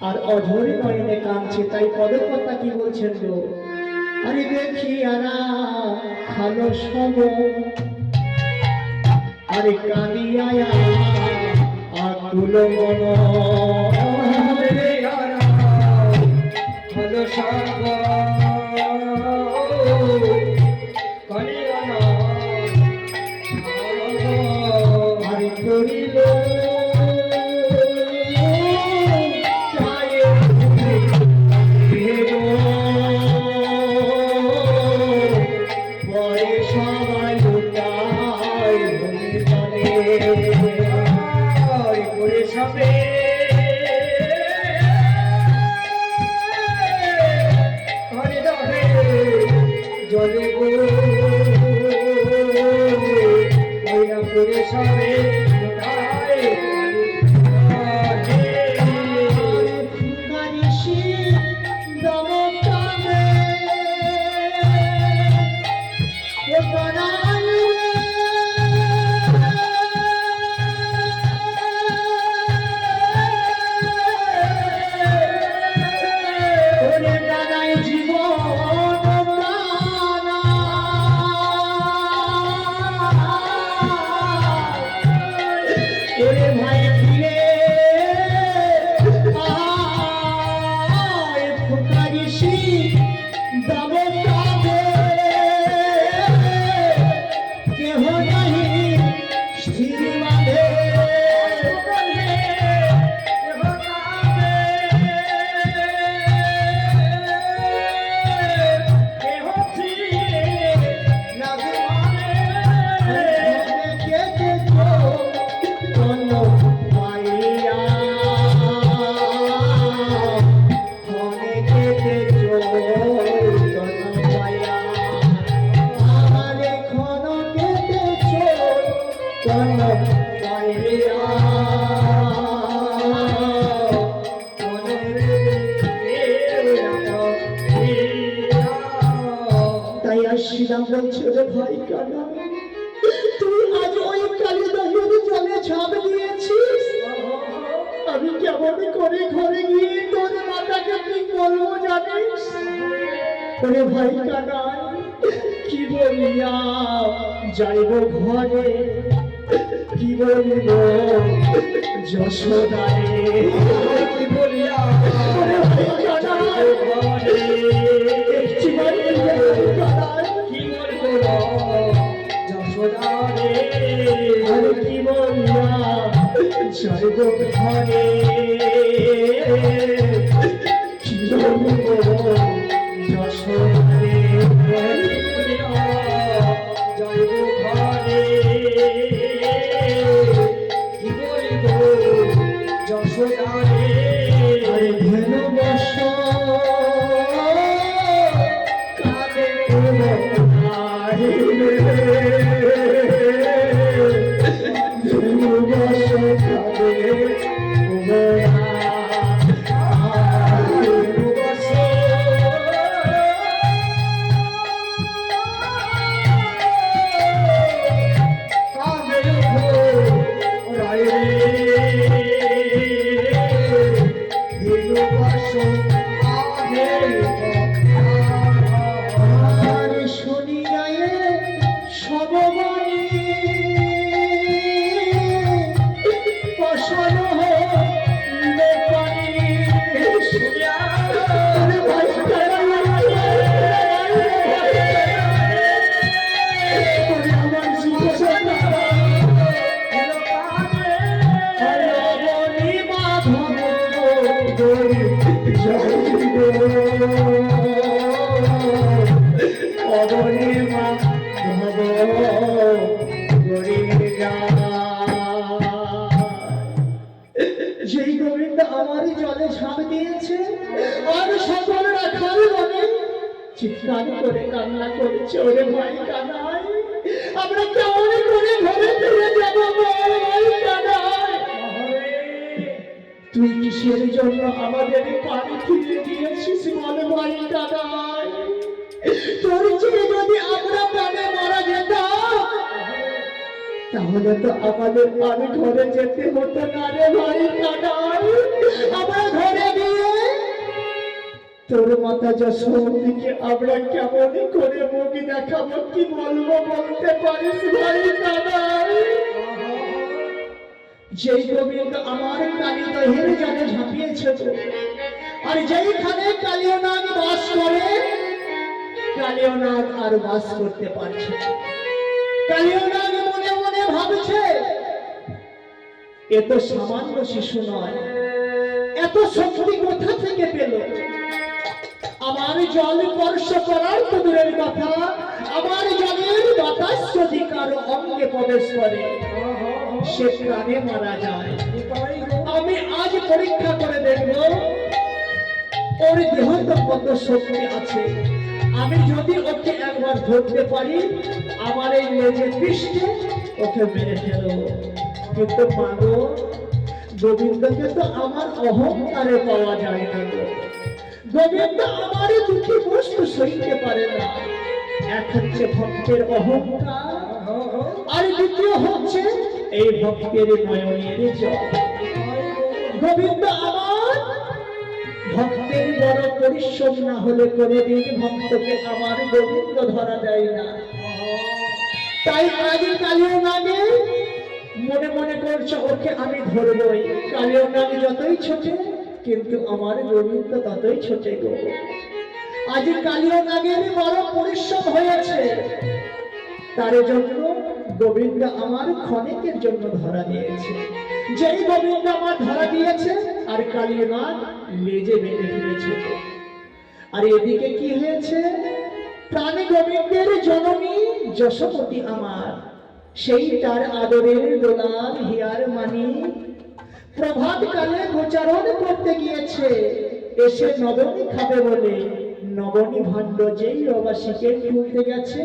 আর অঝরে নয়নে কাঁদছে। তাই পদকর্তা কি বলছেন গো? আরে দেখি আরা খালো সব আরে কাঁদিয়া আকুল মন রে আরা খালো সব কাঁদিয়া আরে করিল জলে গো ওইরা করে সবে শ্রীরাম বলছে রে ভাই কানা, তুই আজ ওই কালী দহের জলে ঝাঁপ দিয়েছিস। আমি কেমন করে ঘরে গিয়ে তোর মাতাকে কি বলবো জানিস? ওরে ভাই কানা, কি বলিয়া যাইব ঘরে, কি বলিব যশোদারে, কি বলিয়া ওরে ভাই কানা ঘরে কি বলবো যশোদারে, আর কি বলিয়া যাইব ঘরে, কি বলবো যশোদারে, যাইব ঘরে, কি বলবো যশোদারে, আরে ধেনু বস কাঁদে যেই গোবিন্দ আমারই জলে ঝাঁপ দিয়েছে, আর সকল রাখাল বনে চিৎকার করে কান্না করছে। ওরে ভাই কানাই, আমরা কেমন করে ঘরে ফিরে যাব ভাই কানাই? তুই কিসের জন্য আমাদের পানি ফিরে দিয়েছিস বল ভাই কানাই? তোর চেয়ে যদি আমরা প্রাণে মারা যেতাম তাহলে তো আমাদের আর ঘরে যেতে হতো না রে ভাই কানাই। আমরা ঘরে গিয়ে তোর মাতা যশোমতীকে আমরা কেমন করে মুখ দেখাবো, কি বলবো বলতে পারিস ভাই কানাই? যেই গোবিন্দ আমার কালী দহের জলে ঝাঁপিয়েছে তো, আর যেইখানে কালীয় নাগ বাস করে, কালীয় নাগ আর বাস করতে পারছে না। কালীয় নাগ মনে মনে ভাবছে, এ তো সামান্য শিশু নয়, এত শক্তি কোথা থেকে পেল? আমার জল স্পর্শ করার তো দূরের কথা, আমার জলের বাতাস যদি কারো অঙ্গে প্রবেশ করে সে প্রাণে মারা যায়। আমি আজ পরীক্ষা করে দেখব ওর দেহতে কত শক্তি আছে। আমি যদি ওকে একবার ধরতে পারি, আমার এই লেজের পৃষ্ঠে ওকে মেরে ফেলব। কিন্তু মাগো, গোবিন্দকে তো আমার অহংকারে পাওয়া যায় না গো। গোবিন্দ আমার দুঃখী বস্তু সইতে পারে না। এক হচ্ছে ভক্তের অহংকার, আর দ্বিতীয় হচ্ছে এই ভক্তের নয়নের জল। গোবিন্দ আমার ভক্তের বড় পরিশ্রম না হলে কোনদিন ভক্তকে আমার গোবিন্দ ধরা দেয় না। তাই আজ কালীয় নাগে মনে মনে করছে ওকে আমি ধরবই। কালীয় নাগ যতই ছোটে, কিন্তু আমার গোবিন্দ ততই ছোটে গো। আজ কালীয় নাগের বড় পরিশ্রম হয়েছে, তার জন্য গোবিন্দ আমার ক্ষণিকের জন্য ধরা দিয়েছে। যেই গোবিন্দ আমার ধরা দিয়েছে, আর কালীয় নাগ লেজে বেঁধে ফেলেছে। আর এদিকে কি হয়েছে? প্রাণী গোবিন্দের জননী যশোমতী আমার, সেই তার আদরের দোলাল হিয়ার মানি প্রভাত কালে গোচারণ করতে গিয়েছে। এসে নবনী খাবে বলে নবনী ভাণ্ড যেই রবাসীকে তুলতে গেছে,